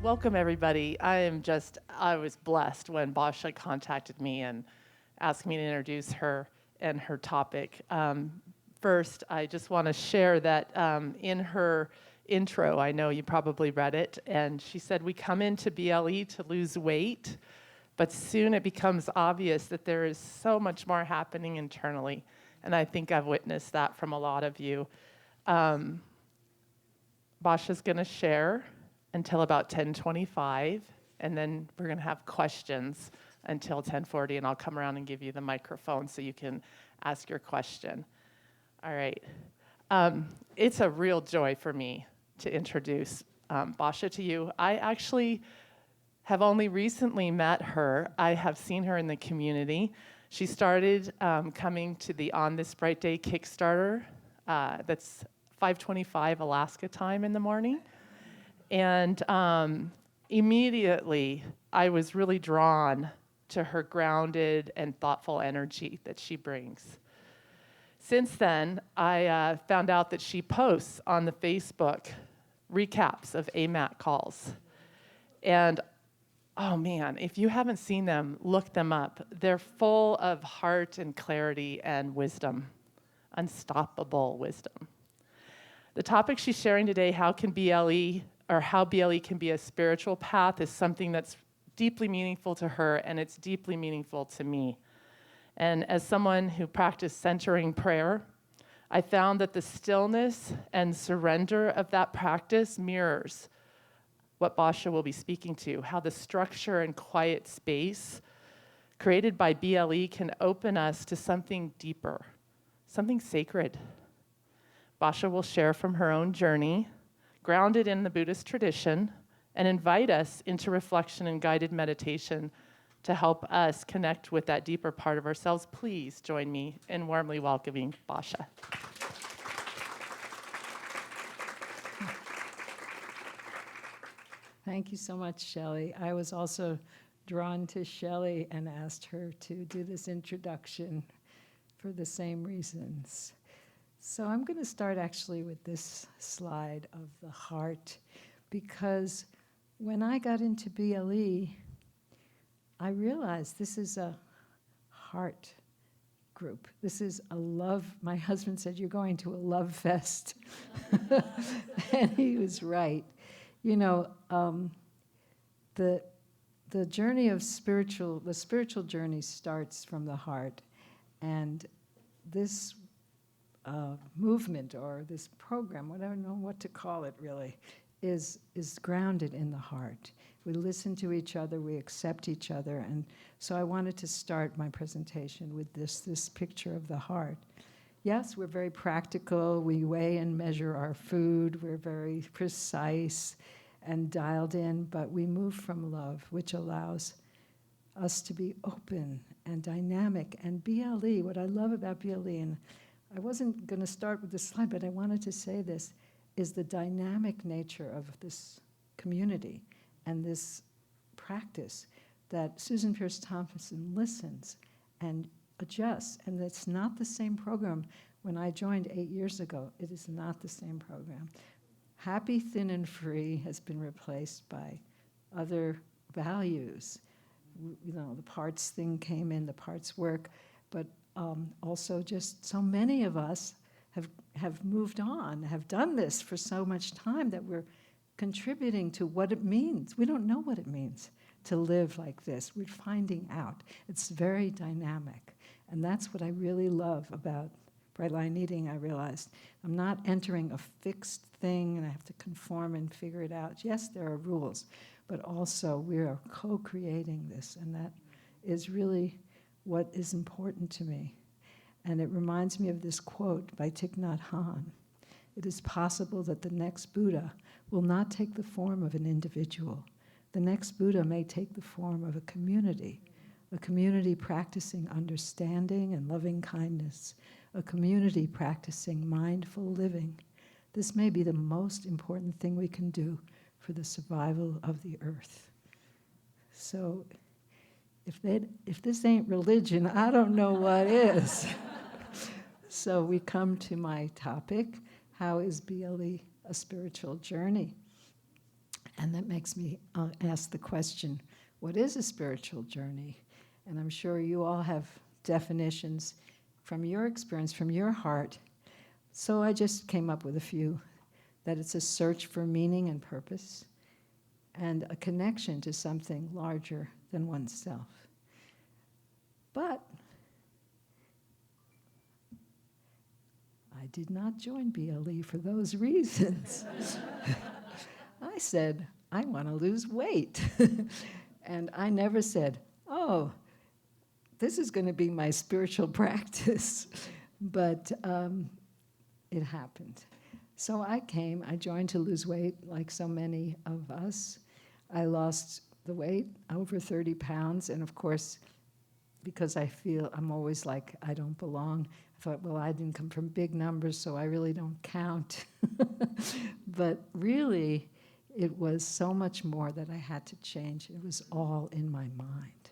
Welcome, everybody. I was blessed when Basha contacted me and asked me to introduce her and her topic. First, I just want to share that in her intro, I know you probably read it, and she said, we come into BLE to lose weight, but soon it becomes obvious that there is so much more happening internally, and I think I've witnessed that from a lot of you. Basha's going to share until about 10:25, and then we're going to have questions until 10:40, and I'll come around and give you the microphone so you can ask your question. All right. It's a real joy for me to introduce Basha to you. I actually have only recently met her. I have seen her in the community. She started coming to the On This Bright Day Kickstarter. That's 5:25 Alaska time in the morning. And immediately, I was really drawn to her grounded and thoughtful energy that she brings. Since then, I found out that she posts on the Facebook recaps of AMAT calls. And oh man, if you haven't seen them, look them up. They're full of heart and clarity and wisdom, unstoppable wisdom. The topic she's sharing today, how BLE can be a spiritual path, is something that's deeply meaningful to her, and it's deeply meaningful to me. And as someone who practiced centering prayer, I found that the stillness and surrender of that practice mirrors what Basha will be speaking to, how the structure and quiet space created by BLE can open us to something deeper, something sacred. Basha will share from her own journey, grounded in the Buddhist tradition, and invite us into reflection and guided meditation to help us connect with that deeper part of ourselves. Please join me in warmly welcoming Basha. Thank you so much, Shelley. I was also drawn to Shelley and asked her to do this introduction for the same reasons. So I'm going to start actually with this slide of the heart, because when I got into BLE, I realized this is a heart group. This is a love. My husband said, "You're going to a love fest." And he was right. You know, the journey of the spiritual journey starts from the heart, and this movement or this program, I don't know what to call it really, is grounded in the heart. We listen to each other, we accept each other, and so I wanted to start my presentation with this picture of the heart. Yes, we're very practical, we weigh and measure our food, we're very precise and dialed in, but we move from love, which allows us to be open and dynamic. And BLE, what I love about BLE, and I wasn't going to start with this slide, but I wanted to say this, is the dynamic nature of this community and this practice that Susan Pierce Thompson listens and adjusts. And it's not the same program. When I joined 8 years ago, it is not the same program. Happy, thin, and free has been replaced by other values. You know, the parts thing came in, the parts work, but also just so many of us have moved on, have done this for so much time that we're contributing to what it means. We don't know what it means to live like this. We're finding out. It's very dynamic. And that's what I really love about Bright Line Eating. I realized I'm not entering a fixed thing and I have to conform and figure it out. Yes, there are rules, but also we are co-creating this, and that is really what is important to me. And it reminds me of this quote by Thich Nhat Hanh. It is possible that the next Buddha will not take the form of an individual. The next Buddha may take the form of a community practicing understanding and loving kindness, a community practicing mindful living. This may be the most important thing we can do for the survival of the earth. So if this ain't religion, I don't know what is. So we come to my topic, how is BLE a spiritual journey? And that makes me ask the question, what is a spiritual journey? And I'm sure you all have definitions from your experience, from your heart. So I just came up with a few, that it's a search for meaning and purpose and a connection to something larger than oneself. But I did not join BLE for those reasons. I said, I want to lose weight. And I never said, oh, this is going to be my spiritual practice. But it happened. So I joined to lose weight like so many of us. I lost the weight, over 30 pounds, and of course, because I feel I'm always like I don't belong, I thought, well, I didn't come from big numbers, so I really don't count. But really, it was so much more that I had to change. It was all in my mind.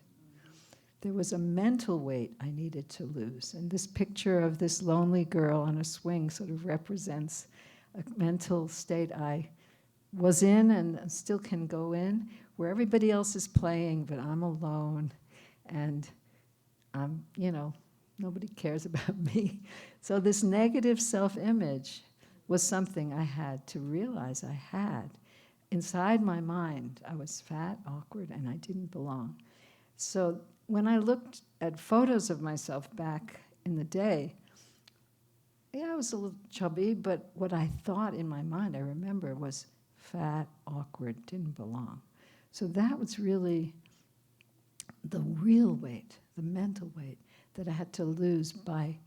There was a mental weight I needed to lose. And this picture of this lonely girl on a swing sort of represents a mental state I was in and still can go in, where everybody else is playing, but I'm alone. And I'm, nobody cares about me. So this negative self-image was something I had to realize I had. Inside my mind, I was fat, awkward, and I didn't belong. So when I looked at photos of myself back in the day, yeah, I was a little chubby, but what I thought in my mind, I remember, was fat, awkward, didn't belong. So that was really the real weight, the mental weight that I had to lose by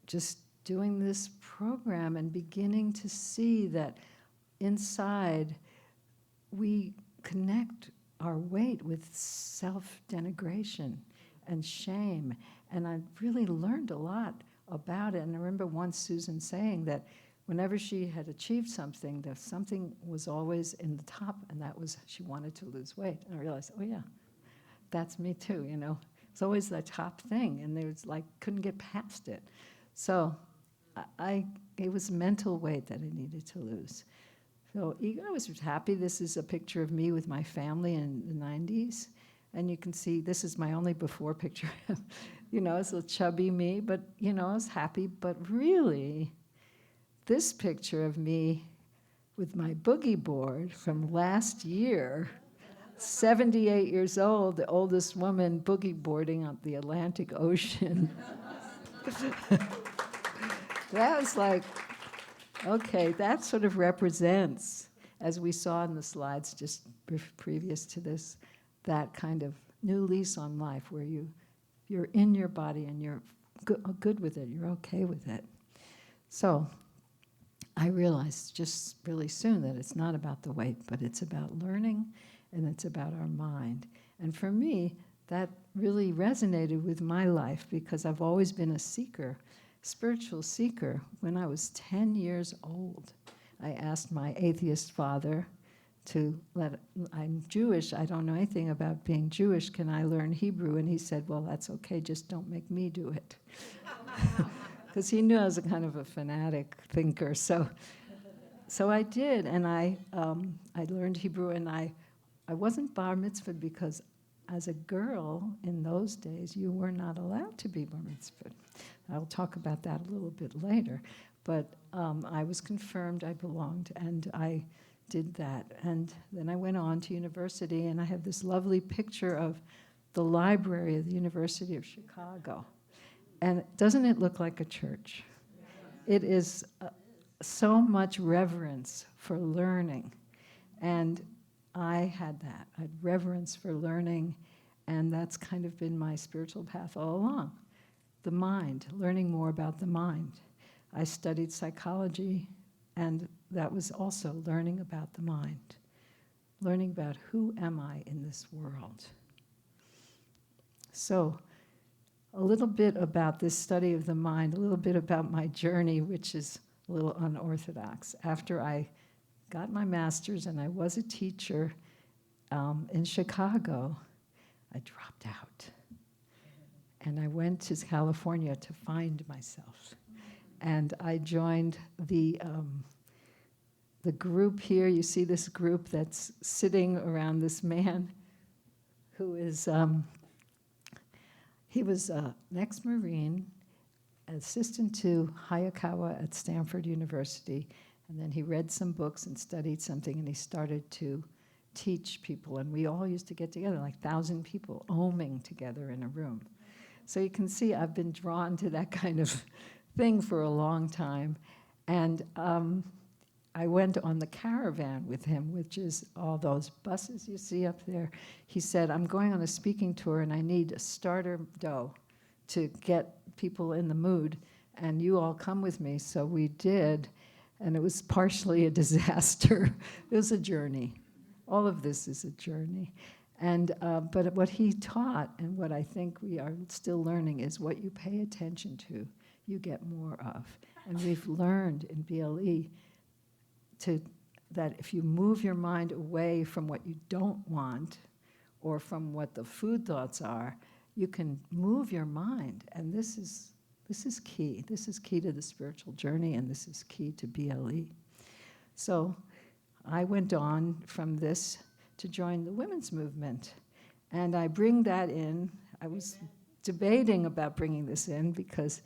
just doing this program and beginning to see that inside we connect our weight with self-denigration and shame. And I really learned a lot about it. And I remember once Susan saying that whenever she had achieved something, that something was always in the top, and that was she wanted to lose weight. And I realized, oh yeah, that's me too, It's always the top thing, and there's couldn't get past it. So it was mental weight that I needed to lose. So I was happy. This is a picture of me with my family in the 90s. And you can see this is my only before picture. It's a chubby me, but, I was happy. But really, this picture of me with my boogie board from last year, 78 years old, the oldest woman boogie boarding on the Atlantic Ocean. That was okay, that sort of represents, as we saw in the slides just previous to this, that kind of new lease on life where you're in your body and you're good with it, you're okay with it. So I realized just really soon that it's not about the weight, but it's about learning and it's about our mind. And for me, that really resonated with my life because I've always been a seeker, spiritual seeker. When I was 10 years old, I asked my atheist father I'm Jewish, I don't know anything about being Jewish, can I learn Hebrew? And he said, well, that's okay, just don't make me do it. Because he knew I was a kind of a fanatic thinker. So I did, and I learned Hebrew, and I wasn't bar mitzvahed because as a girl in those days, you were not allowed to be bar mitzvahed. I'll talk about that a little bit later. But I was confirmed, I belonged, and I did that. And then I went on to university, and I have this lovely picture of the library of the University of Chicago. And doesn't it look like a church? It is so much reverence for learning. And I had that. I had reverence for learning, and that's kind of been my spiritual path all along. The mind, learning more about the mind. I studied psychology, and that was also learning about the mind, learning about who am I in this world. So a little bit about this study of the mind, a little bit about my journey, which is a little unorthodox. After I got my master's and I was a teacher in Chicago, I dropped out. And I went to California to find myself. And I joined the the group here, you see this group that's sitting around this man who is, he was an ex-Marine, assistant to Hayakawa at Stanford University, and then he read some books and studied something, and he started to teach people, and we all used to get together, like 1,000 people, oming together in a room. So you can see I've been drawn to that kind of thing for a long time, and I went on the caravan with him, which is all those buses you see up there. He said, I'm going on a speaking tour, and I need a starter dough to get people in the mood, and you all come with me. So we did, and it was partially a disaster. It was a journey. All of this is a journey. And but what he taught, and what I think we are still learning, is what you pay attention to, you get more of. And we've learned in BLE that if you move your mind away from what you don't want, or from what the food thoughts are, you can move your mind. And this is key. This is key to the spiritual journey, and this is key to BLE. So I went on from this to join the women's movement. And I bring that in. I was debating about bringing this in because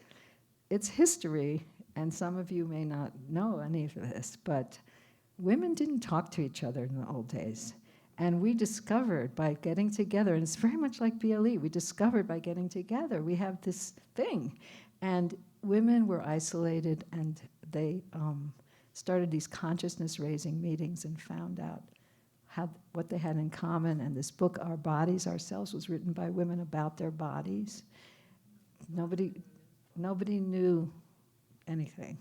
it's history, and some of you may not know any of this, but women didn't talk to each other in the old days. And we discovered by getting together, and it's very much like BLE, we discovered by getting together, we have this thing. And women were isolated, and they started these consciousness-raising meetings and found out what they had in common. And this book, Our Bodies, Ourselves, was written by women about their bodies. Nobody knew anything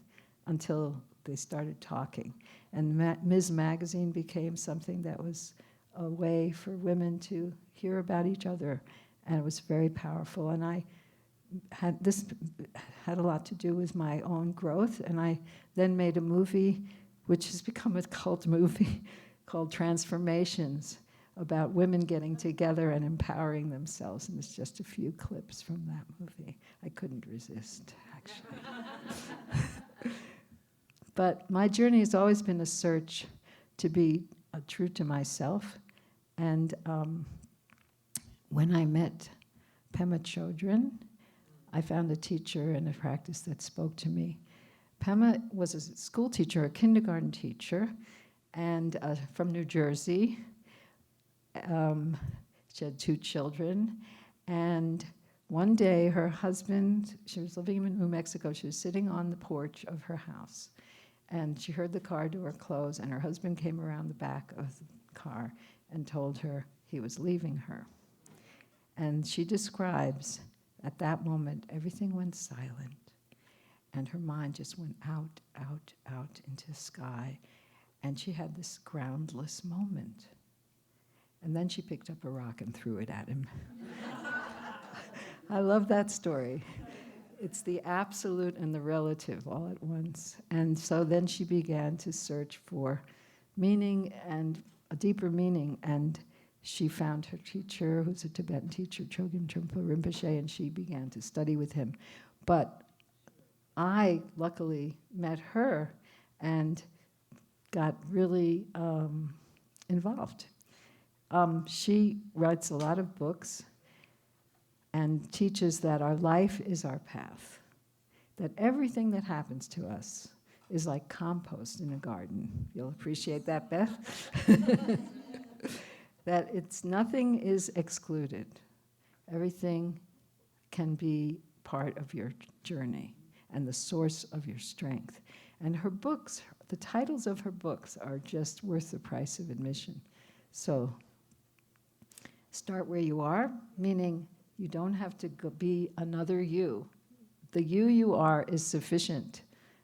until they started talking. And Ms. Magazine became something that was a way for women to hear about each other, and it was very powerful. And this had a lot to do with my own growth, and I then made a movie, which has become a cult movie, called Transformations, about women getting together and empowering themselves. And it's just a few clips from that movie. I couldn't resist, actually. But my journey has always been a search to be true to myself. And when I met Pema Chodron, I found a teacher and a practice that spoke to me. Pema was a school teacher, a kindergarten teacher, and from New Jersey. She had 2 children. And one day her husband, she was living in New Mexico, she was sitting on the porch of her house. And she heard the car door close, and her husband came around the back of the car and told her he was leaving her. And she describes, at that moment, everything went silent, and her mind just went out, out, out into the sky, and she had this groundless moment. And then she picked up a rock and threw it at him. I love that story. It's the absolute and the relative all at once. And so then she began to search for meaning and a deeper meaning. And she found her teacher, who's a Tibetan teacher, Chogyam Trungpa Rinpoche, and she began to study with him. But I luckily met her and got really involved. She writes a lot of books and teaches that our life is our path, that everything that happens to us is like compost in a garden. You'll appreciate that, Beth? That nothing is excluded. Everything can be part of your journey and the source of your strength. And her books, the titles of her books are just worth the price of admission. So start where you are, meaning you don't have to be another you. The you are is sufficient.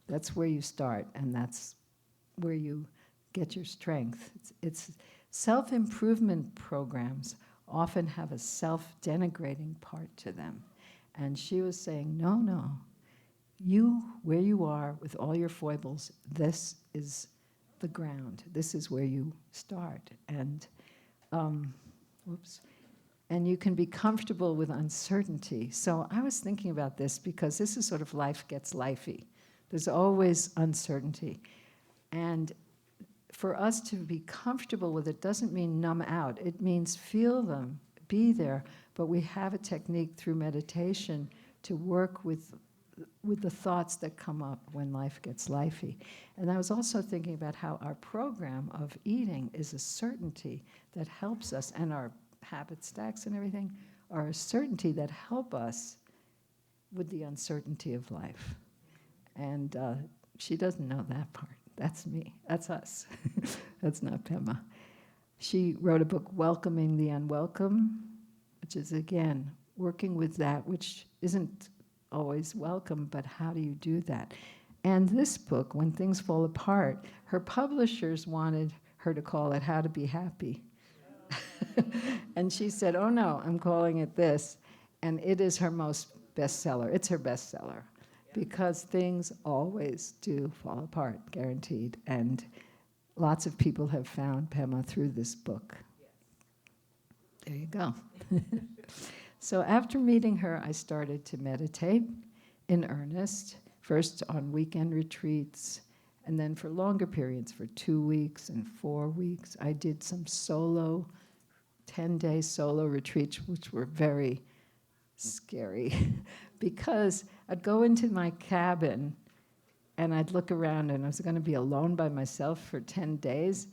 That's where you start, and that's where you get your strength. It's self-improvement programs often have a self-denigrating part to them. And she was saying, no, you, where you are with all your foibles, this is the ground. This is where you start. And, and you can be comfortable with uncertainty. So I was thinking about this because this is sort of life gets lifey. There's always uncertainty. And for us to be comfortable with it doesn't mean numb out. It means feel them, be there, but we have a technique through meditation to work with the thoughts that come up when life gets lifey. And I was also thinking about how our program of eating is a certainty that helps us, and our habit stacks and everything are a certainty that help us with the uncertainty of life. And she doesn't know that part. That's me. That's us. That's not Pema. She wrote a book, Welcoming the Unwelcome, which is, again, working with that which isn't always welcome, but how do you do that? And this book, When Things Fall Apart, her publishers wanted her to call it How to Be Happy. And she said, oh no, I'm calling it this. And it is her most bestseller. It's her bestseller. Because things always do fall apart, guaranteed. And lots of people have found Pema through this book. There you go. So after meeting her, I started to meditate in earnest, first on weekend retreats, and then for longer periods, for 2 weeks and 4 weeks. I did some 10-day solo retreats, which were very scary because I'd go into my cabin and I'd look around and I was going to be alone by myself for 10 days.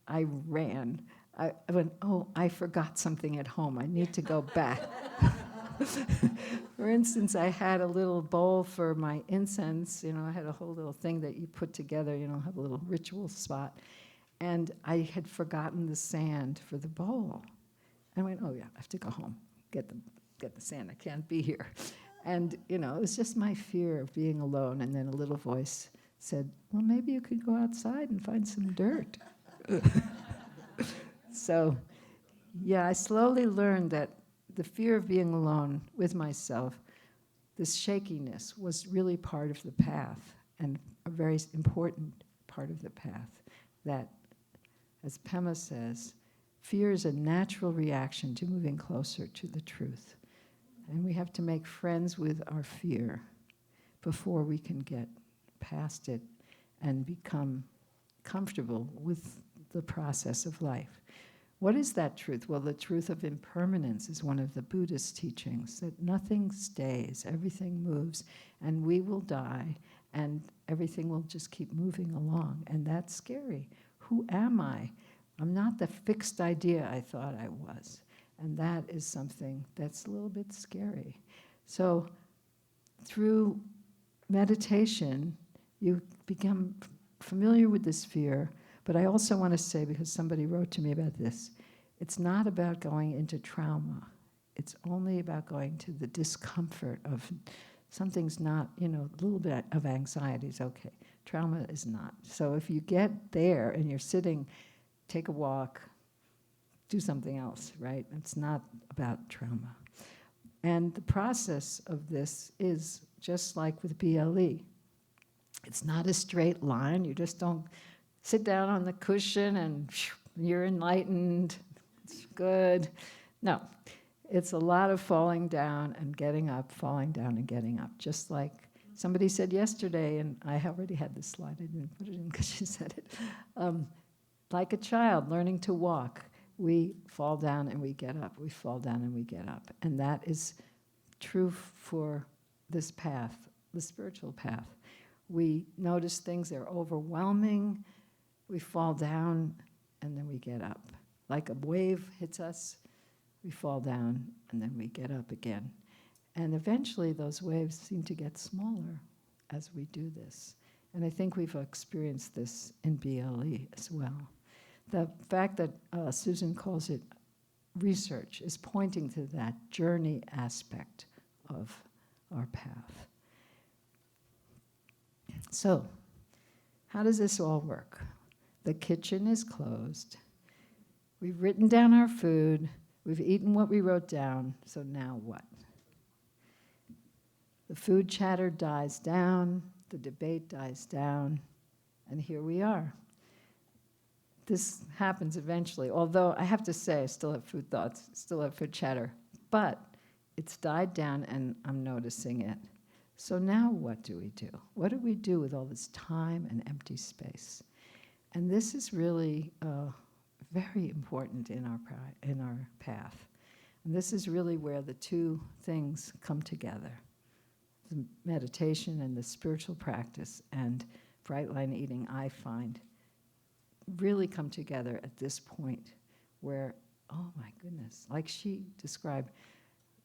I ran. I went, oh, I forgot something at home. I need to go back. For instance, I had a little bowl for my incense. I had a whole little thing that you put together, have a little ritual spot. And I had forgotten the sand for the bowl. I went, oh yeah, I have to go home, get the sand. I can't be here. And, it was just my fear of being alone. And then a little voice said, well, maybe you could go outside and find some dirt. So, yeah, I slowly learned that the fear of being alone with myself, this shakiness, was really part of the path, and a very important part of the path. That, as Pema says, fear is a natural reaction to moving closer to the truth. And we have to make friends with our fear before we can get past it and become comfortable with the process of life. What is that truth? Well, the truth of impermanence is one of the Buddhist teachings, that nothing stays, everything moves, and we will die, and everything will just keep moving along. And that's scary. Who am I? I'm not the fixed idea I thought I was. And that is something that's a little bit scary. So through meditation, you become familiar with this fear. But I also want to say, because somebody wrote to me about this, it's not about going into trauma. It's only about going to the discomfort of something's not, a little bit of anxiety is okay. Trauma is not. So if you get there and you're sitting, take a walk, do something else, right? It's not about trauma. And the process of this is just like with BLE. It's not a straight line. You just don't sit down on the cushion and you're enlightened, it's good. No, it's a lot of falling down and getting up, falling down and getting up. Just like somebody said yesterday, and I already had this slide, I didn't put it in because she said it. Like a child learning to walk, we fall down and we get up, we fall down and we get up. And that is true for this path, the spiritual path. We notice things that are overwhelming, we fall down, and then we get up. Like a wave hits us, we fall down, and then we get up again. And eventually those waves seem to get smaller as we do this. And I think we've experienced this in BLE as well. The fact that Susan calls it research is pointing to that journey aspect of our path. So, how does this all work? The kitchen is closed. We've written down our food. We've eaten what we wrote down. So now what? The food chatter dies down. The debate dies down. And here we are. This happens eventually. Although I have to say, I still have food thoughts, still have food chatter. But it's died down and I'm noticing it. So now what do we do? What do we do with all this time and empty space? And this is really very important in our path. And this is really where the two things come together. The meditation and the spiritual practice and bright line eating, I find, really come together at this point where, oh my goodness, like she described,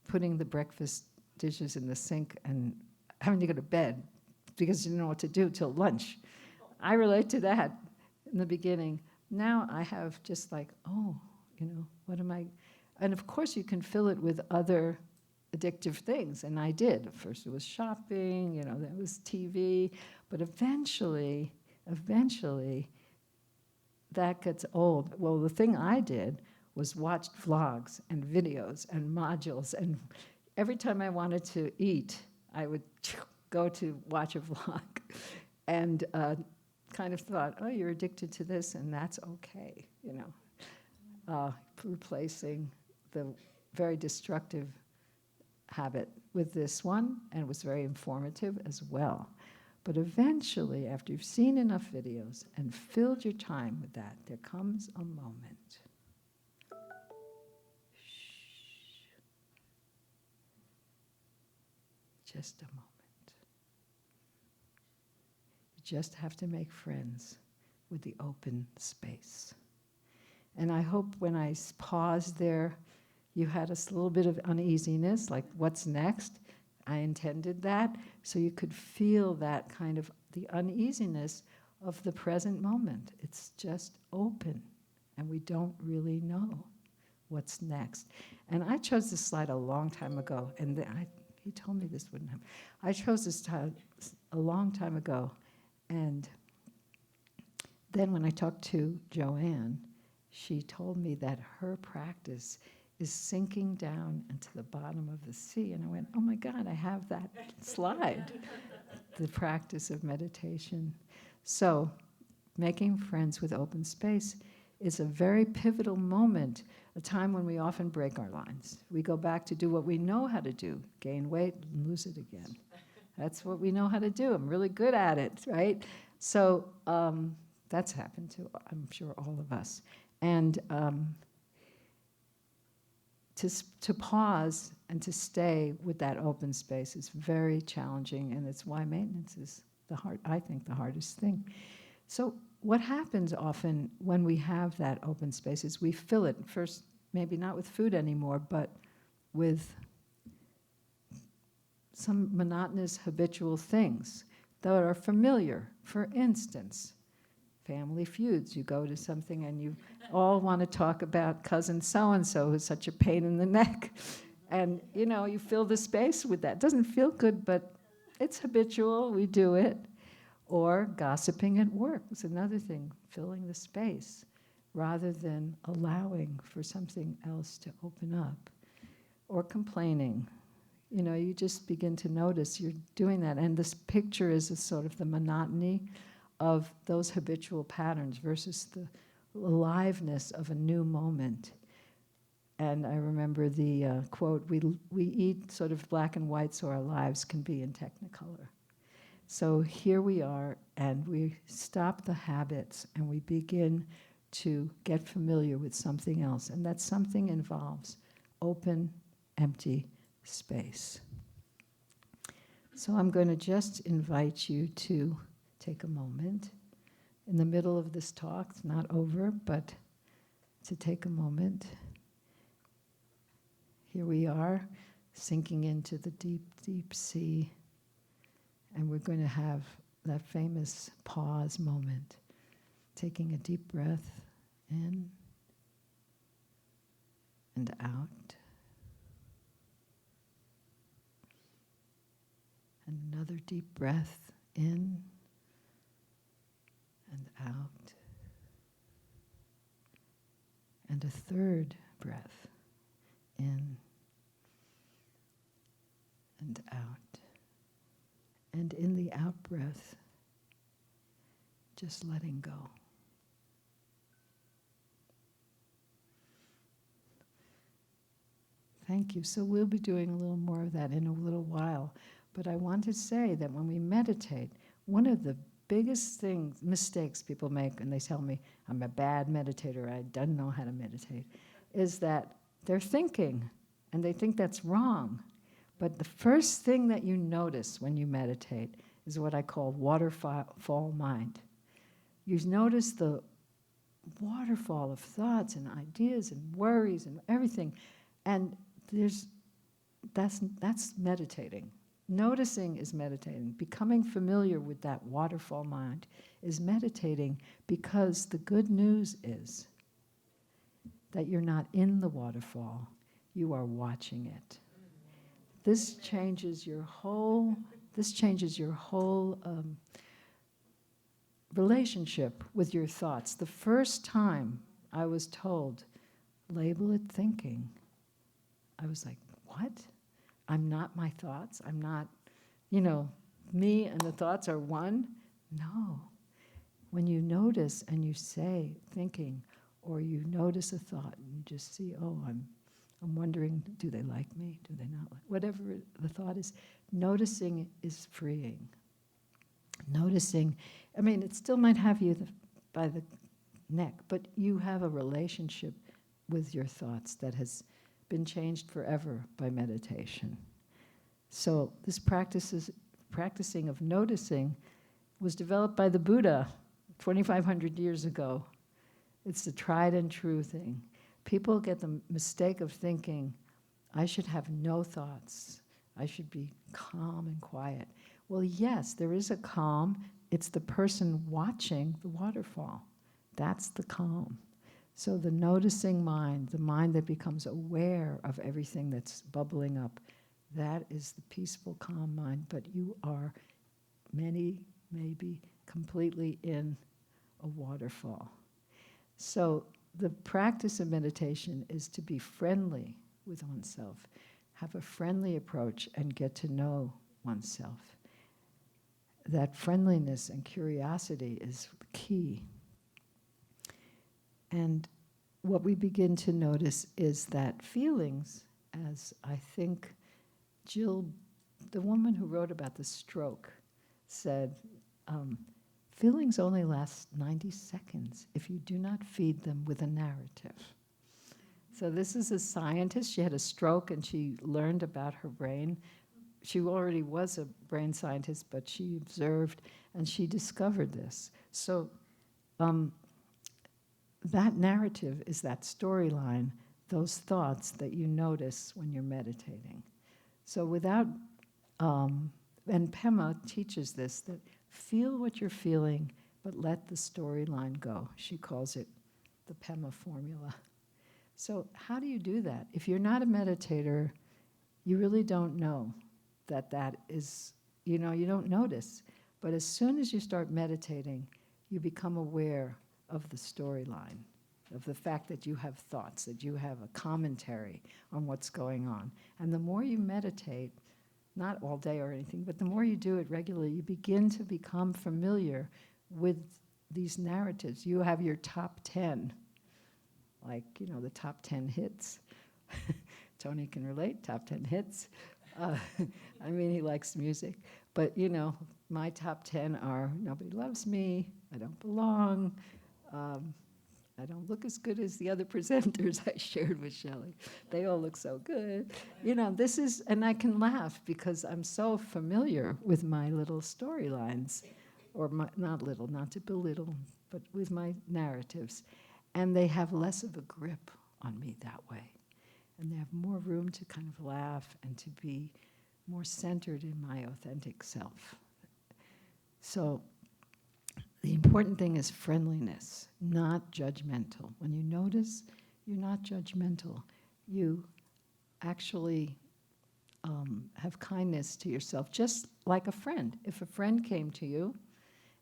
putting the breakfast dishes in the sink and having to go to bed because you didn't know what to do till lunch. I relate to that in the beginning. Now I have just like, oh, what am I? And of course you can fill it with other addictive things, and I did. First it was shopping, then it was TV, but eventually, that gets old. Well, the thing I did was watch vlogs and videos and modules, and every time I wanted to eat, I would go to watch a vlog and kind of thought, oh, you're addicted to this, and that's okay, replacing the very destructive habit with this one, and it was very informative as well. But eventually, after you've seen enough videos and filled your time with that, there comes a moment. Just a moment. You just have to make friends with the open space. And I hope when I paused there, you had a little bit of uneasiness, like what's next? I intended that, so you could feel that kind of the uneasiness of the present moment. It's just open, and we don't really know what's next. And I chose this slide a long time ago, and he told me this wouldn't happen. I chose this slide a long time ago, and then when I talked to Joanne, she told me that her practice is sinking down into the bottom of the sea. And I went, oh my God, I have that slide, the practice of meditation. So making friends with open space is a very pivotal moment, a time when we often break our lines. We go back to do what we know how to do, gain weight, lose it again. That's what we know how to do. I'm really good at it, right? So that's happened to, I'm sure, all of us. And to pause and to stay with that open space is very challenging, and it's why maintenance is I think the hardest thing. So what happens often when we have that open space is we fill it first, maybe not with food anymore, but with some monotonous habitual things that are familiar. For instance, family feuds. You go to something and you all want to talk about cousin so-and-so who's such a pain in the neck. And, you fill the space with that. It doesn't feel good, but it's habitual. We do it. Or gossiping at work is another thing, filling the space rather than allowing for something else to open up. Or complaining. You just begin to notice you're doing that. And this picture is a sort of the monotony of those habitual patterns versus the aliveness of a new moment. And I remember the quote, we eat sort of black and white so our lives can be in technicolor. So here we are, and we stop the habits, and we begin to get familiar with something else. And that something involves open, empty space. So I'm going to just invite you to take a moment in the middle of this talk. It's not over, but to take a moment. Here we are, sinking into the deep, deep sea. And we're going to have that famous pause moment. Taking a deep breath in and out. And another deep breath in and out. And a third breath in and out. And in the out breath, just letting go. Thank you. So we'll be doing a little more of that in a little while. But I want to say that when we meditate, one of the biggest things, mistakes people make, and they tell me I'm a bad meditator, I don't know how to meditate, is that they're thinking, and they think that's wrong. But the first thing that you notice when you meditate is what I call waterfall mind. You notice the waterfall of thoughts and ideas and worries and everything, and that's meditating. Noticing is meditating. Becoming familiar with that waterfall mind is meditating, because the good news is that you're not in the waterfall, you are watching it. This changes your whole relationship with your thoughts. The first time I was told, label it thinking, I was like, what? I'm not my thoughts? I'm not, me and the thoughts are one? No. When you notice and you say thinking, or you notice a thought and you just see, oh, I'm wondering, do they like me? Do they not like? Whatever the thought is, noticing is freeing. Noticing, it still might have you by the neck, but you have a relationship with your thoughts that has been changed forever by meditation. So this practicing of noticing was developed by the Buddha 2,500 years ago. It's the tried and true thing. People get the mistake of thinking, I should have no thoughts. I should be calm and quiet. Well, yes, there is a calm. It's the person watching the waterfall. That's the calm. So the noticing mind, the mind that becomes aware of everything that's bubbling up, that is the peaceful, calm mind. But you are maybe completely in a waterfall. So the practice of meditation is to be friendly with oneself, have a friendly approach, and get to know oneself. That friendliness and curiosity is key. And what we begin to notice is that feelings, as I think Jill, the woman who wrote about the stroke, said, feelings only last 90 seconds if you do not feed them with a narrative. So this is a scientist. She had a stroke and she learned about her brain. She already was a brain scientist, but she observed and she discovered this. So that narrative is that storyline, those thoughts that you notice when you're meditating. So without, and Pema teaches this, that feel what you're feeling, but let the storyline go. She calls it the Pema formula. So how do you do that? If you're not a meditator, you really don't know that is, you don't notice. But as soon as you start meditating, you become aware of the storyline, of the fact that you have thoughts, that you have a commentary on what's going on. And the more you meditate, not all day or anything, but the more you do it regularly, you begin to become familiar with these narratives. You have your top 10, like, the top 10 hits. Tony can relate, top 10 hits. He likes music. But, my top 10 are nobody loves me, I don't belong, I don't look as good as the other presenters I shared with Shelley. They all look so good. This is, and I can laugh because I'm so familiar with my little storylines, or not to belittle, but with my narratives. And they have less of a grip on me that way. And they have more room to kind of laugh and to be more centered in my authentic self. So the important thing is friendliness, not judgmental. When you notice, you're not judgmental. You actually have kindness to yourself, just like a friend. If a friend came to you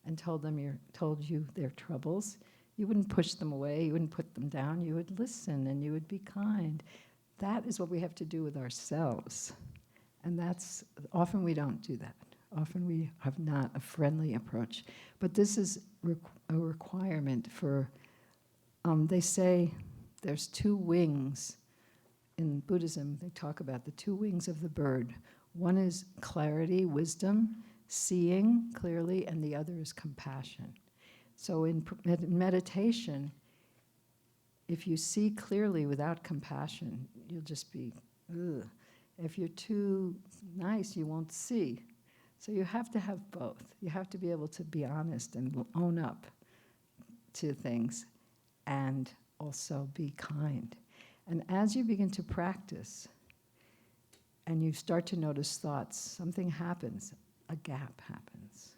and told you their troubles, you wouldn't push them away, you wouldn't put them down, you would listen and you would be kind. That is what we have to do with ourselves. And often we don't do that. Often we have not a friendly approach. But this is a requirement for, they say there's two wings. In Buddhism, they talk about the two wings of the bird. One is clarity, wisdom. seeing clearly, and the other is compassion. So in meditation, if you see clearly without compassion, you'll just be, ugh. If you're too nice, you won't see. So you have to have both. You have to be able to be honest and own up to things and also be kind. And as you begin to practice and you start to notice thoughts, something happens, a gap happens.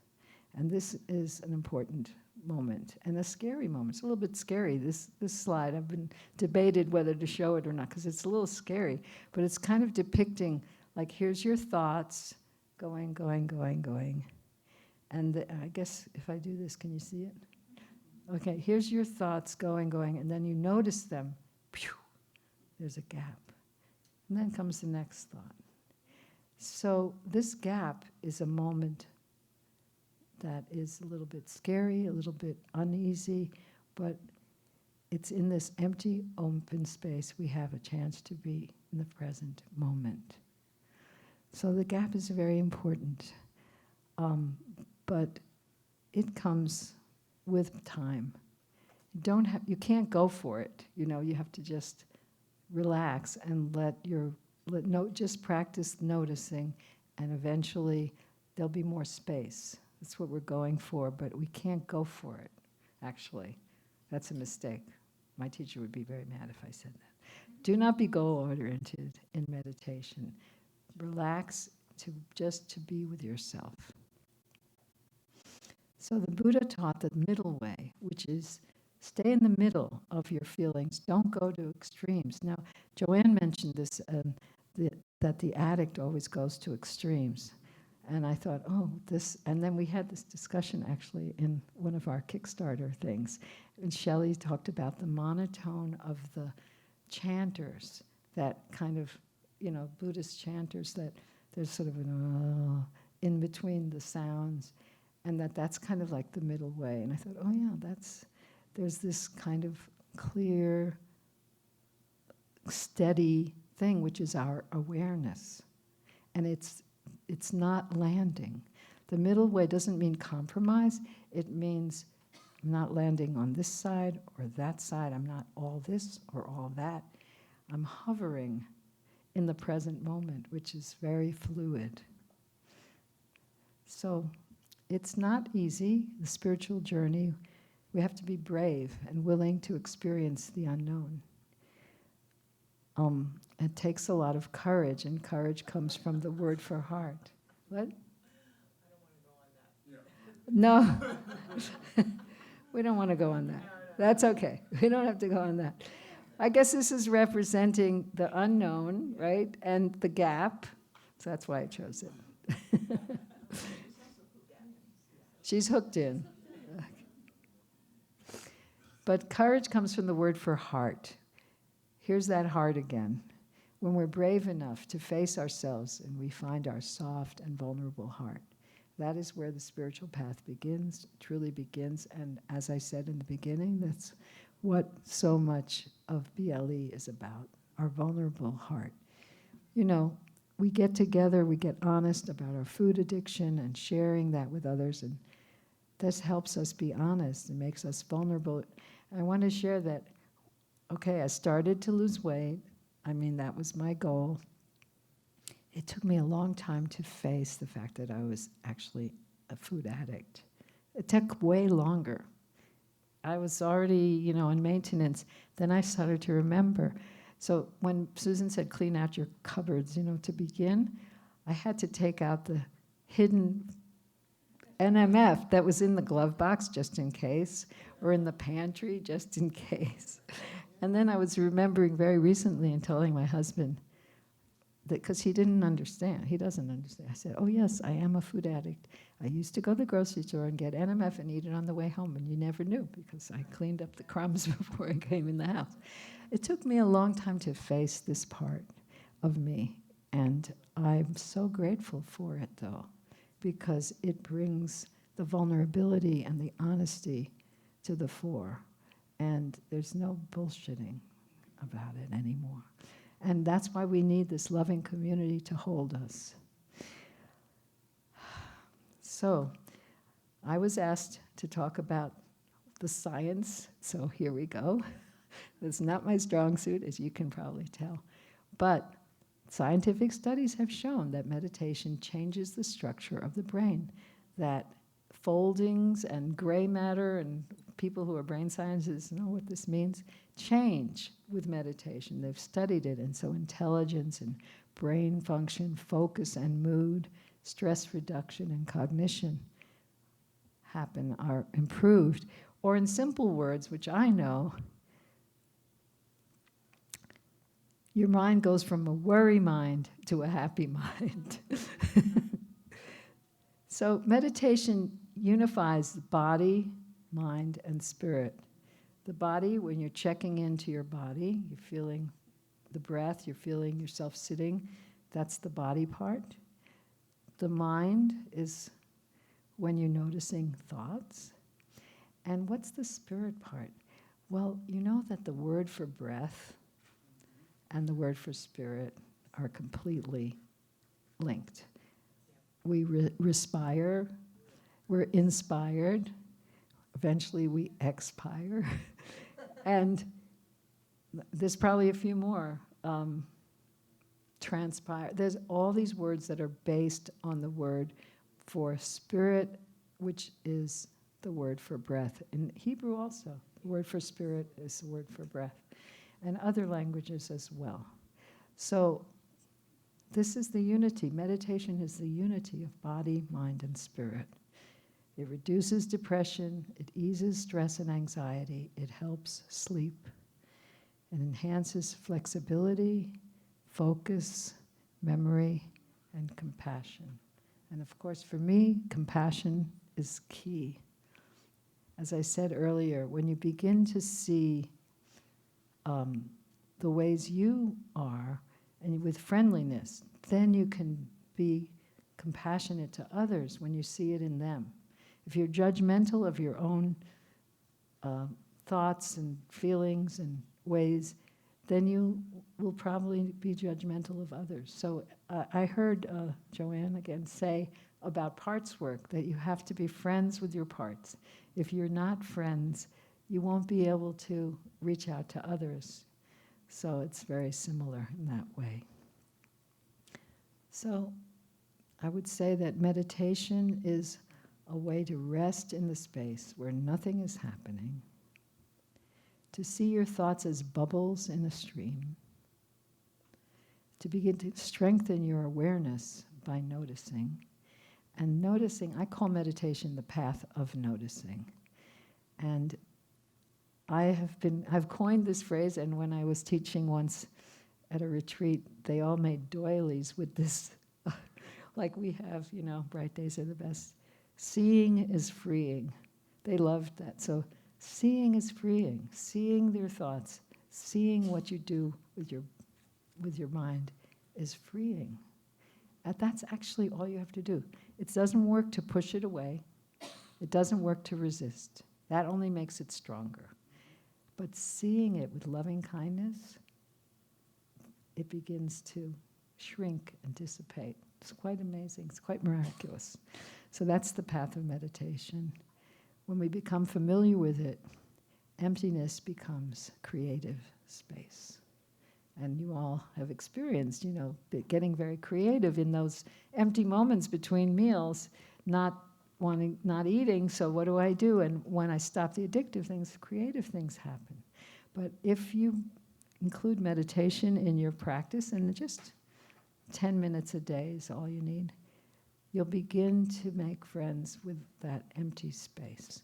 And this is an important moment and a scary moment. It's a little bit scary, this slide. I've been debated whether to show it or not because it's a little scary, but it's kind of depicting, like, here's your thoughts going, going, going, going. And I guess if I do this, can you see it? Okay, here's your thoughts going, going, and then you notice them. Pew, there's a gap. And then comes the next thought. So this gap is a moment that is a little bit scary, a little bit uneasy, but it's in this empty, open space we have a chance to be in the present moment. So the gap is very important, but it comes with time. You can't go for it. You have to just relax and just practice noticing, and eventually there'll be more space. That's what we're going for, but we can't go for it, actually. That's a mistake. My teacher would be very mad if I said that. Do not be goal-oriented in meditation. Relax just to be with yourself. So the Buddha taught the middle way, which is stay in the middle of your feelings. Don't go to extremes. Now, Joanne mentioned this, that the addict always goes to extremes. And I thought, and then we had this discussion actually in one of our Kickstarter things. And Shelley talked about the monotone of the chanters, that kind of, Buddhist chanters, that there's sort of an in between the sounds, and that's kind of like the middle way. And I thought, there's this kind of clear, steady thing, which is our awareness. And it's not landing. The middle way doesn't mean compromise. It means I'm not landing on this side or that side. I'm not all this or all that. I'm hovering in the present moment, which is very fluid. So it's not easy, the spiritual journey. We have to be brave and willing to experience the unknown. It takes a lot of courage, and courage comes from the word for heart. What? I don't want to go on that. No. We don't want to go on that. That's okay. We don't have to go on that. I guess this is representing the unknown, right? And the gap. So that's why I chose it. She's hooked in. But courage comes from the word for heart. Here's that heart again. When we're brave enough to face ourselves and we find our soft and vulnerable heart, that is where the spiritual path begins, truly begins. And as I said in the beginning, that's what so much of BLE is about, our vulnerable heart. We get together, we get honest about our food addiction and sharing that with others, and this helps us be honest and makes us vulnerable. I want to share that, I started to lose weight. That was my goal. It took me a long time to face the fact that I was actually a food addict. It took way longer. I was already, on maintenance. Then I started to remember. So when Susan said clean out your cupboards, to begin, I had to take out the hidden NMF that was in the glove box just in case, or in the pantry just in case. And then I was remembering very recently and telling my husband, that because he didn't understand. He doesn't understand. I said, yes, I am a food addict. I used to go to the grocery store and get NMF and eat it on the way home, and you never knew because I cleaned up the crumbs before I came in the house. It took me a long time to face this part of me, and I'm so grateful for it, though, because it brings the vulnerability and the honesty to the fore, and there's no bullshitting about it anymore. And that's why we need this loving community to hold us. So I was asked to talk about the science, so here we go. It's not my strong suit, as you can probably tell. But scientific studies have shown that meditation changes the structure of the brain, that foldings and gray matter, and people who are brain scientists know what this means, change with meditation. They've studied it, and so intelligence and brain function, focus and mood, stress reduction and cognition are improved. Or in simple words, which I know, your mind goes from a worry mind to a happy mind. So meditation unifies the body, mind, and spirit. The body, when you're checking into your body, you're feeling the breath, you're feeling yourself sitting, that's the body part. The mind is when you're noticing thoughts. And what's the spirit part? Well, you know that the word for breath and the word for spirit are completely linked. We respire, we're inspired, eventually we expire, and there's probably a few more. Transpire. There's all these words that are based on the word for spirit, which is the word for breath. In Hebrew also, the word for spirit is the word for breath, and other languages as well. So this is the unity. Meditation is the unity of body, mind, and spirit. It reduces depression, it eases stress and anxiety, it helps sleep, it enhances flexibility, focus, memory, and compassion. And of course, for me, compassion is key. As I said earlier, when you begin to see the ways you are, and with friendliness, then you can be compassionate to others when you see it in them. If you're judgmental of your own thoughts and feelings and ways, then you will probably be judgmental of others. So I heard Joanne again say about parts work, that you have to be friends with your parts. If you're not friends, you won't be able to reach out to others. So it's very similar in that way. So I would say that meditation is a way to rest in the space where nothing is happening, to see your thoughts as bubbles in a stream, to begin to strengthen your awareness by noticing. And noticing, I call meditation the path of noticing. And I've coined this phrase, and when I was teaching once at a retreat, they all made doilies with this, like we have, bright days are the best. Seeing is freeing. They loved that. So seeing is freeing. Seeing their thoughts, seeing what you do with your mind is freeing. And that's actually all you have to do. It doesn't work to push it away. It doesn't work to resist. That only makes it stronger. But seeing it with loving kindness, it begins to shrink and dissipate. It's quite amazing. It's quite miraculous. So that's the path of meditation. When we become familiar with it, emptiness becomes creative space. And you all have experienced, getting very creative in those empty moments between meals, not eating, so what do I do? And when I stop the addictive things, creative things happen. But if you include meditation in your practice, and just 10 minutes a day is all you need, you'll begin to make friends with that empty space.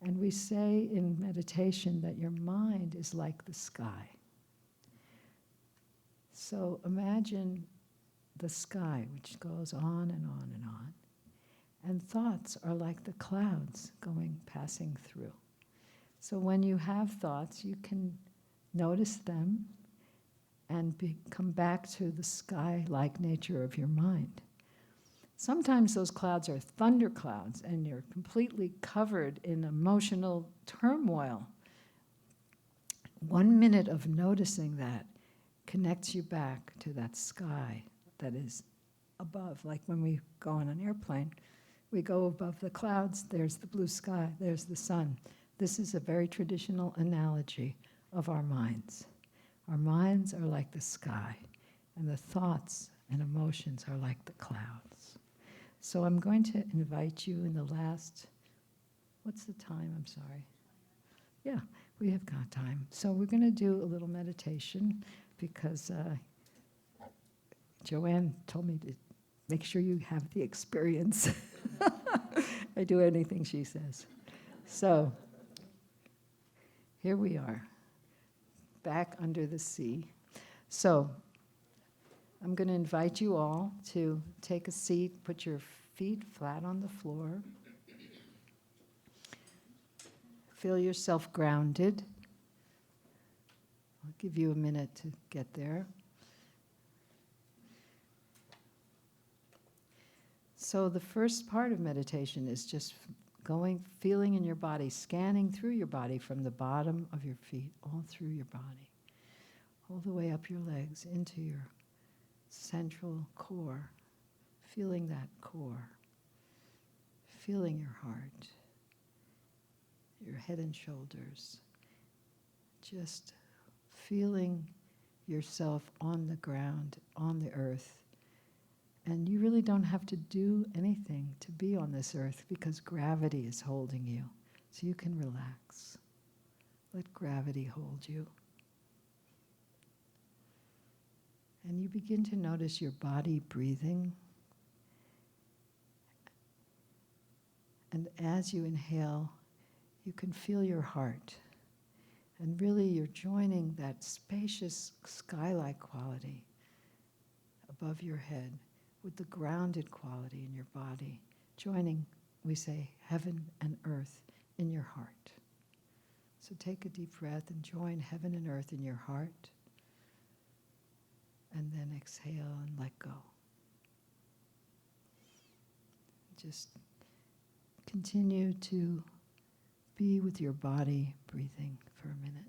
And we say in meditation that your mind is like the sky. So imagine the sky, which goes on and on and on. And thoughts are like the clouds passing through. So when you have thoughts, you can notice them and come back to the sky-like nature of your mind. Sometimes those clouds are thunder clouds, and you're completely covered in emotional turmoil. 1 minute of noticing that connects you back to that sky that is above. Like when we go on an airplane, We go above the clouds, there's the blue sky, there's the sun. This is a very traditional analogy of our minds. Our minds are like the sky, and the thoughts and emotions are like the clouds. So I'm going to invite you in the last, what's the time? I'm sorry. Yeah, we have got time. So we're going to do a little meditation because Joanne told me to make sure you have the experience. I do anything she says. So here we are, back under the sea. So I'm going to invite you all to take a seat, put your feet flat on the floor. Feel yourself grounded. I'll give you a minute to get there. So the first part of meditation is just feeling in your body, scanning through your body from the bottom of your feet, all through your body, all the way up your legs into your central core, feeling that core, feeling your heart, your head and shoulders, just feeling yourself on the ground, on the earth. And you really don't have to do anything to be on this earth because gravity is holding you. So you can relax. Let gravity hold you. And you begin to notice your body breathing. And as you inhale, you can feel your heart. And really you're joining that spacious sky-like quality above your head with the grounded quality in your body, joining, we say, heaven and earth in your heart. So take a deep breath and join heaven and earth in your heart, and then exhale and let go. Just continue to be with your body breathing for a minute.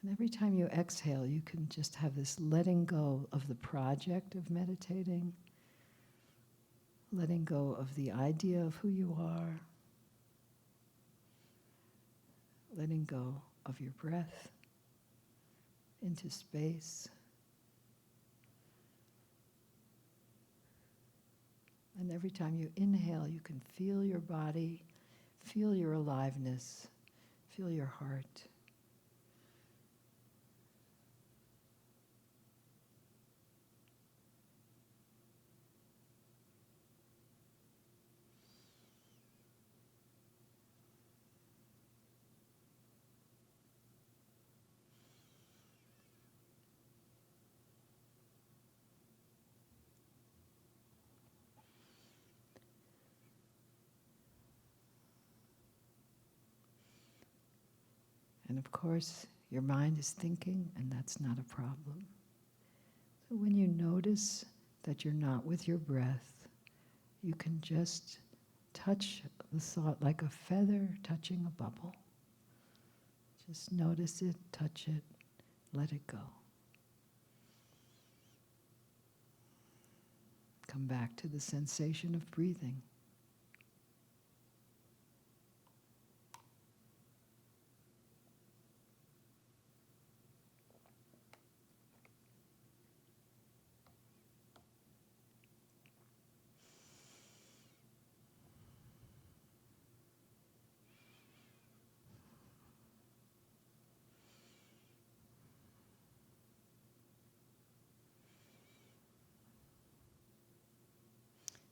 And every time you exhale, you can just have this letting go of the project of meditating, letting go of the idea of who you are, letting go of your breath into space. And every time you inhale, you can feel your body, feel your aliveness, feel your heart. And of course, your mind is thinking, and that's not a problem. So when you notice that you're not with your breath, you can just touch the thought like a feather touching a bubble. Just notice it, touch it, let it go. Come back to the sensation of breathing.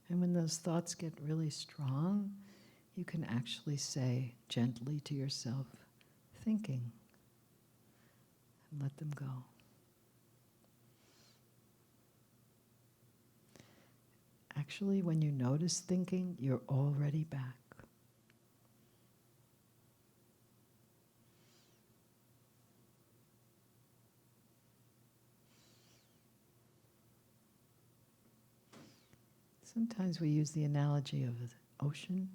And when those thoughts get really strong, you can actually say gently to yourself, thinking, and let them go. Actually, when you notice thinking, you're already back. Sometimes we use the analogy of the ocean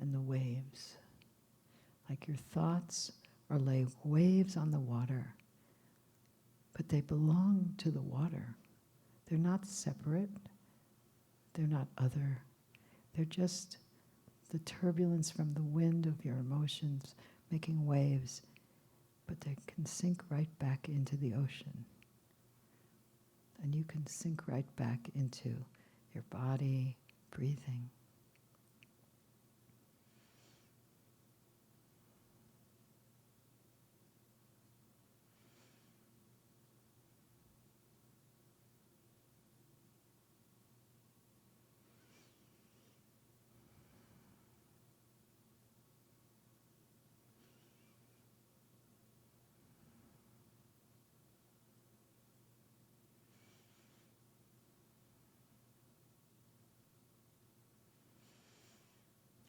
and the waves. Like your thoughts are like waves on the water, but they belong to the water. They're not separate. They're not other. They're just the turbulence from the wind of your emotions making waves, but they can sink right back into the ocean. And you can sink right back into your body, breathing.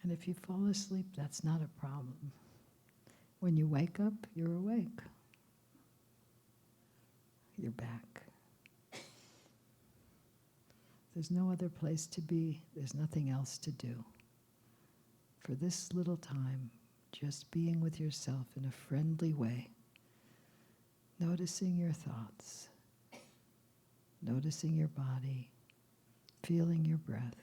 And if you fall asleep, that's not a problem. When you wake up, you're awake. You're back. There's no other place to be. There's nothing else to do. For this little time, just being with yourself in a friendly way, noticing your thoughts, noticing your body, feeling your breath.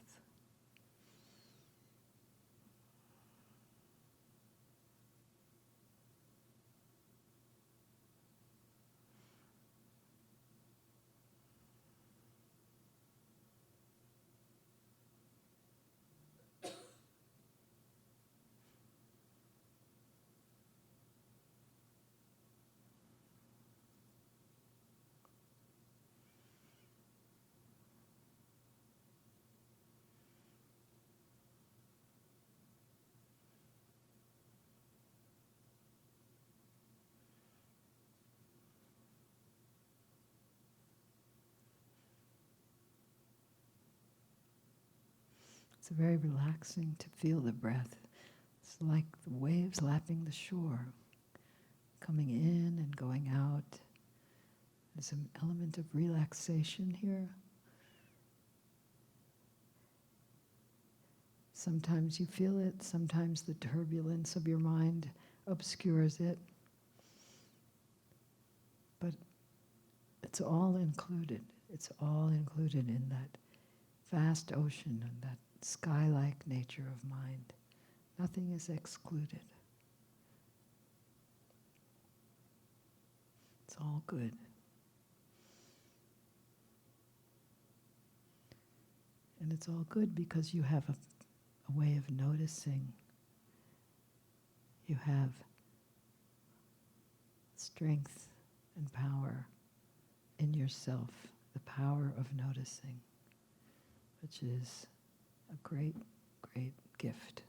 It's very relaxing to feel the breath. It's like the waves lapping the shore, coming in and going out. There's an element of relaxation here. Sometimes you feel it, sometimes the turbulence of your mind obscures it. But it's all included. It's all included in that vast ocean and that sky-like nature of mind. Nothing is excluded. It's all good. And it's all good because you have a way of noticing. You have strength and power in yourself, the power of noticing, which is a great, great gift.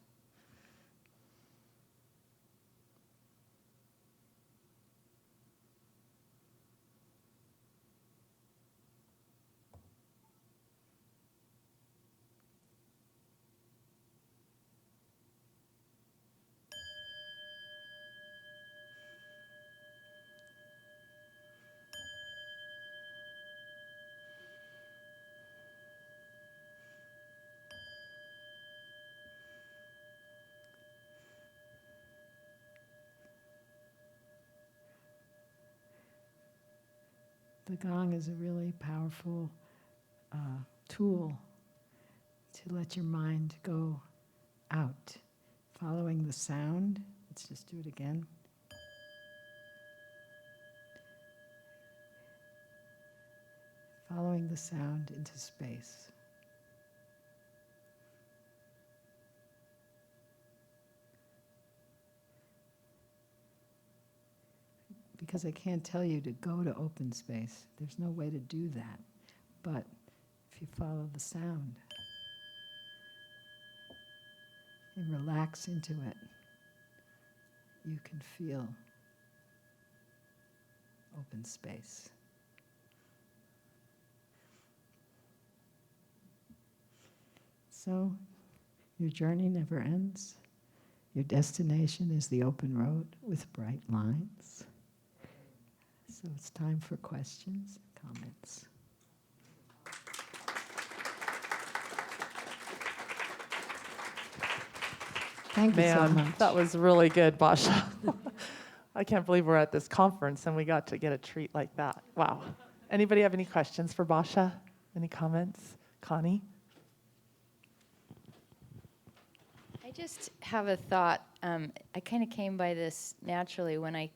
The gong is a really powerful tool to let your mind go out, following the sound. Let's just do it again. Following the sound into space. Because I can't tell you to go to open space. There's no way to do that. But if you follow the sound and relax into it, you can feel open space. So your journey never ends. Your destination is the open road with bright lines. So it's time for questions and comments. Thank you so Man, much. that was really good, Basha. I can't believe we're at this conference and we got to get a treat like that. Wow. Anybody have any questions for Basha? Any comments? Connie? I just have a thought. I kind of came by this naturally when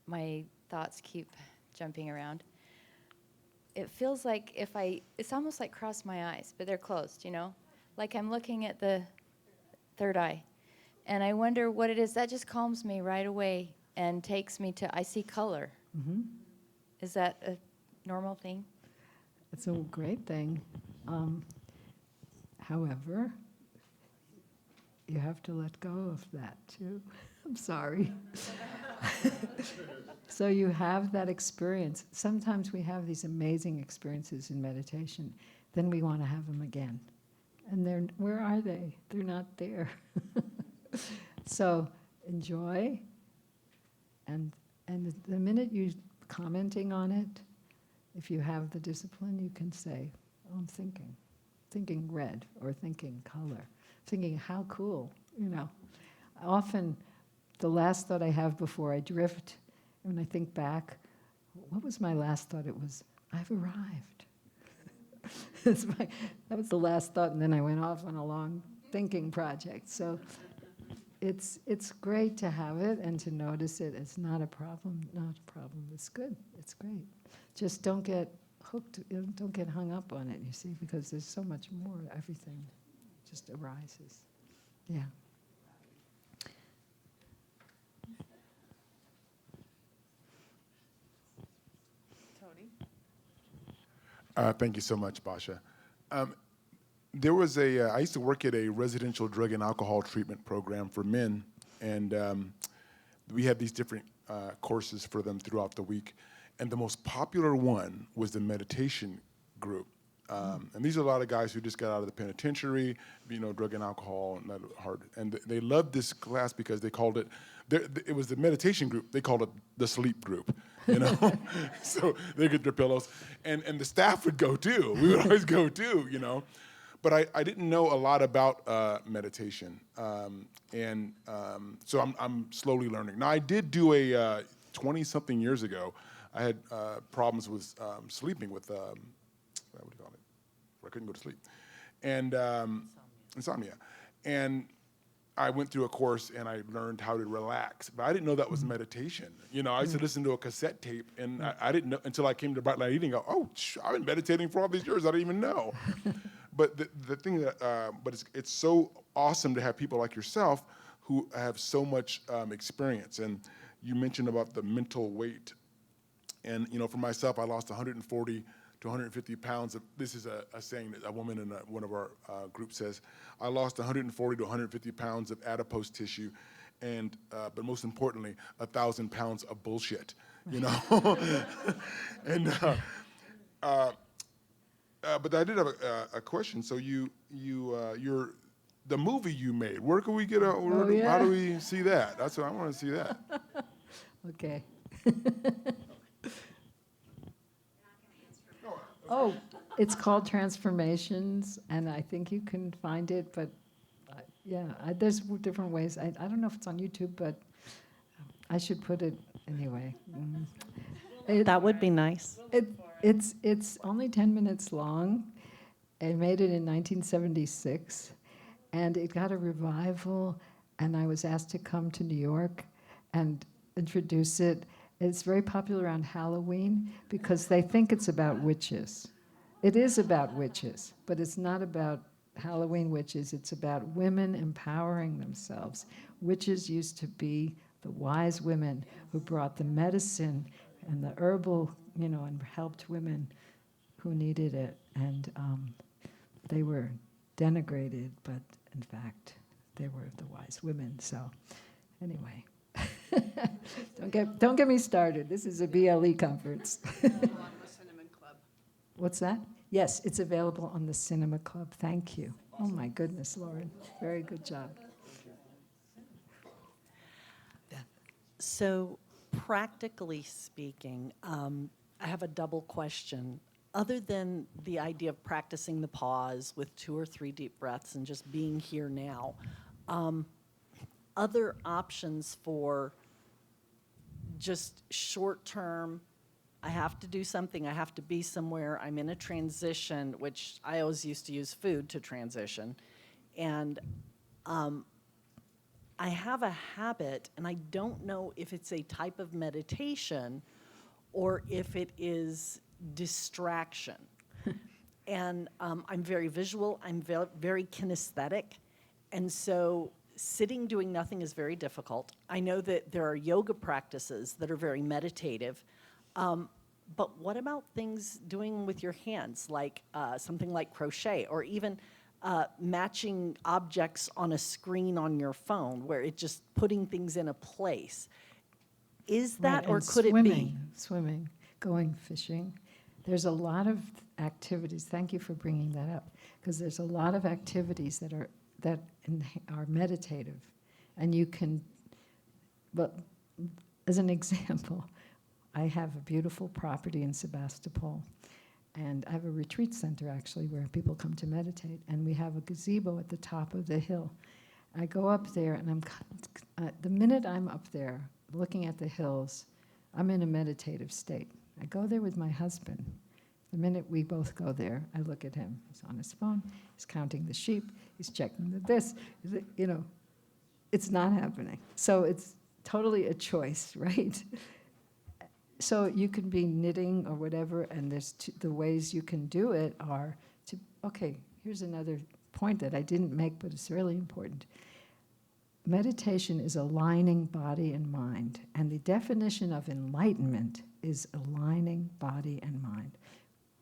my thoughts keep jumping around. It feels like it's almost like cross my eyes, but they're closed, you know? Like I'm looking at the third eye. And I wonder what it is. That just calms me right away and takes me to, I see color. Mm-hmm. Is that a normal thing? It's a great thing. However, you have to let go of that too. I'm sorry. So you have that experience. Sometimes we have these amazing experiences in meditation. Then we want to have them again. And where are they? They're not there. So enjoy. And the minute you're commenting on it, if you have the discipline, you can say, oh, I'm thinking red, or thinking color, thinking how cool, you know. Often, the last thought I have before I drift, when I think back, what was my last thought? It was, I've arrived. That was the last thought, and then I went off on a long thinking project. So it's great to have it and to notice it. It's not a problem, It's good, it's great. Just don't get hooked, don't get hung up on it, you see, because there's so much more. Everything just arises. Yeah. Tony? Thank you so much, Basha. There was I used to work at a residential drug and alcohol treatment program for men, and we had these different courses for them throughout the week. And the most popular one was the meditation group. And these are a lot of guys who just got out of the penitentiary, you know, drug and alcohol, and that hard. And they loved this class because they called it, it was the meditation group, they called it the sleep group, you know? So they get their pillows. And the staff would go too. We would always go too, you know? But I didn't know a lot about meditation. So I'm slowly learning. Now, I did do a 20-something years ago, I had problems with sleeping with, what do you call it? Where I couldn't go to sleep. And insomnia. And I went through a course and I learned how to relax. But I didn't know that was meditation. You know, I used to listen to a cassette tape and I didn't know until I came to Bright Light Eating, go, oh, I've been meditating for all these years, I didn't even know. But the thing that, but it's so awesome to have people like yourself who have so much experience. And you mentioned about the mental weight. And, you know, for myself, I lost 140 to 150 pounds. This is a saying that a woman in one of our groups says. I lost 140 to 150 pounds of adipose tissue, and but most importantly, 1,000 pounds of bullshit. You know, and but I did have a question. So you're the movie you made. Where can we get a? How do we see that? That's what I want to see that. Okay. Oh, it's called Transformations, and I think you can find it, but there's different ways. I don't know if it's on YouTube, but I should put it anyway. That would be nice. It's only 10 minutes long. I made it in 1976, and it got a revival, and I was asked to come to New York and introduce it. It's very popular around Halloween because they think it's about witches. It is about witches, but it's not about Halloween witches. It's about women empowering themselves. Witches used to be the wise women who brought the medicine and the herbal, you know, and helped women who needed it. And they were denigrated, but in fact, they were the wise women. So anyway. Don't get me started. This is a BLE conference. What's that? Yes, it's available on the Cinema Club. Thank you. Oh my goodness, Lauren. Very good job. So, practically speaking, I have a double question. Other than the idea of practicing the pause with 2 or 3 deep breaths and just being here now, other options for just short-term, I have to do something, I have to be somewhere, I'm in a transition, which I always used to use food to transition. And I have a habit, and I don't know if it's a type of meditation or if it is distraction. And I'm very visual, I'm very kinesthetic, and so sitting doing nothing is very difficult. I know that there are yoga practices that are very meditative, but what about things doing with your hands, like something like crochet, or even matching objects on a screen on your phone, where it's just putting things in a place? Is that, Right, or and could it be? Swimming, going fishing. There's a lot of activities, thank you for bringing that up, because there's a lot of activities that are meditative. And you can, but as an example, I have a beautiful property in Sebastopol, and I have a retreat center actually where people come to meditate, and we have a gazebo at the top of the hill. I go up there, and the minute I'm up there looking at the hills, I'm in a meditative state. I go there with my husband. The minute we both go there, I look at him. He's on his phone, he's counting the sheep, he's checking this, you know, it's not happening. So it's totally a choice, right? So you can be knitting or whatever, and the ways you can do it are to, okay, here's another point that I didn't make, but it's really important. Meditation is aligning body and mind, and the definition of enlightenment is aligning body and mind.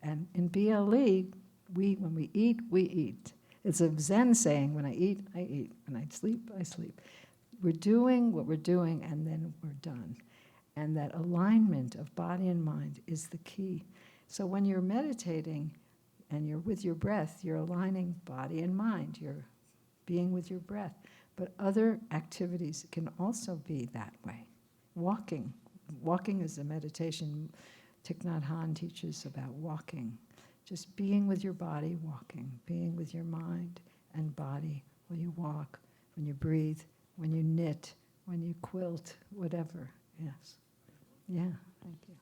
And in BLE, when we eat, we eat. It's a Zen saying, when I eat, I eat. When I sleep, I sleep. We're doing what we're doing, and then we're done. And that alignment of body and mind is the key. So when you're meditating and you're with your breath, you're aligning body and mind. You're being with your breath. But other activities can also be that way. Walking. Walking is a meditation. Thich Nhat Hanh teaches about walking. Just being with your body, walking. Being with your mind and body when you walk, when you breathe, when you knit, when you quilt, whatever. Yes. Yeah, thank you.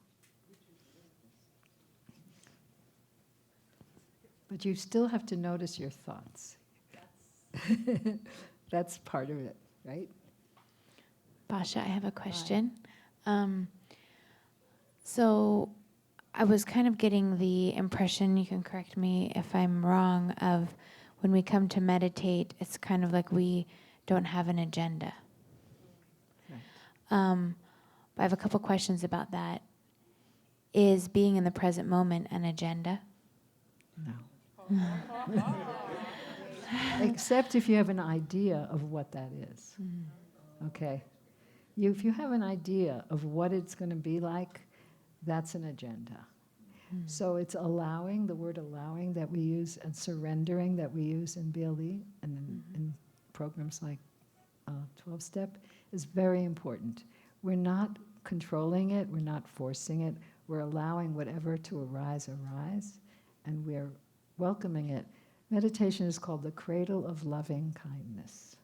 But you still have to notice your thoughts. That's part of it, right? Basha, I have a question. So I was kind of getting the impression, you can correct me if I'm wrong, of when we come to meditate, it's kind of like we don't have an agenda. Right. I have a couple questions about that. Is being in the present moment an agenda? No. Except if you have an idea of what that is. Okay? If you have an idea of what it's going to be like, that's an agenda. So it's allowing, the word allowing that we use, and surrendering that we use in BLE and in programs like 12-step is very important. We're not controlling it, we're not forcing it, we're allowing whatever to arise, and we're welcoming it. Meditation is called the cradle of loving kindness.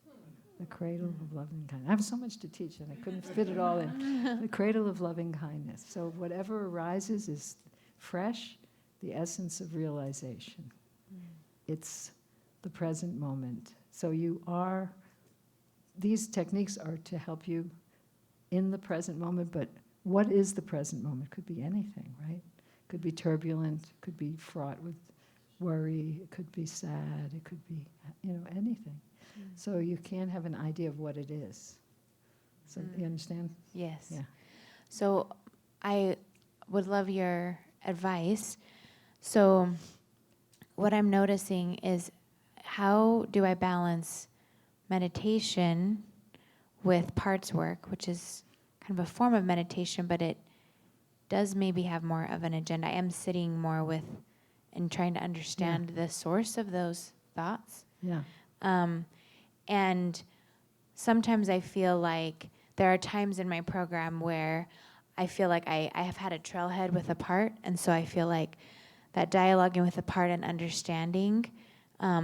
The cradle of loving kindness. I have so much to teach and I couldn't fit it all in. The cradle of loving kindness. So whatever arises is fresh, the essence of realization. It's the present moment. So these techniques are to help you in the present moment, but what is the present moment? Could be anything, right? Could be turbulent, could be fraught with worry, it could be sad, it could be, anything. So you can have an idea of what it is. So you understand? Yes. Yeah. So I would love your advice. So what I'm noticing is, how do I balance meditation with parts work, which is kind of a form of meditation, but it does maybe have more of an agenda. I am sitting more with and trying to understand the source of those thoughts. Yeah. And sometimes I feel like there are times in my program where I feel like I have had a trailhead with a part, and so I feel like that dialoguing with a part and understanding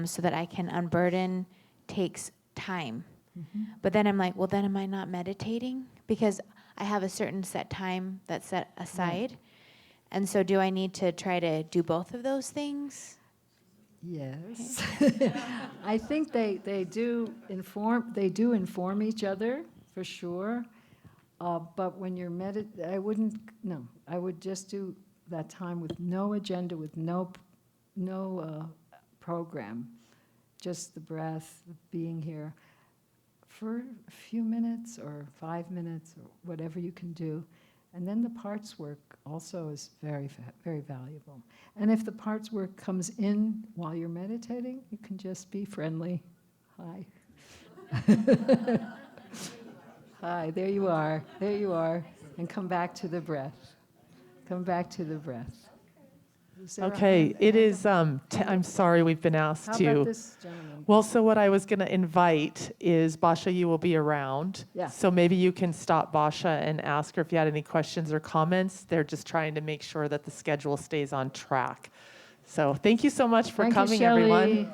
so that I can unburden takes time. But then I'm like, well, then am I not meditating? Because I have a certain set time that's set aside. And so do I need to try to do both of those things? Yes. I think they do inform each other, for sure. But when you're I would just do that time with no agenda, with no program, just the breath, being here for a few minutes or 5 minutes or whatever you can do. And then the parts work also is very, very valuable. And if the parts work comes in while you're meditating, you can just be friendly. Hi. Hi, there you are. There you are. And come back to the breath. Come back to the breath. Is there a Okay, hand- it hand is, up? I'm sorry we've been asked How to. about this gentleman? Well, so what I was going to invite is, Basha, you will be around. Yeah. So maybe you can stop Basha and ask her if you had any questions or comments. They're just trying to make sure that the schedule stays on track. So thank you so much for Thank you, coming, Shelley. everyone.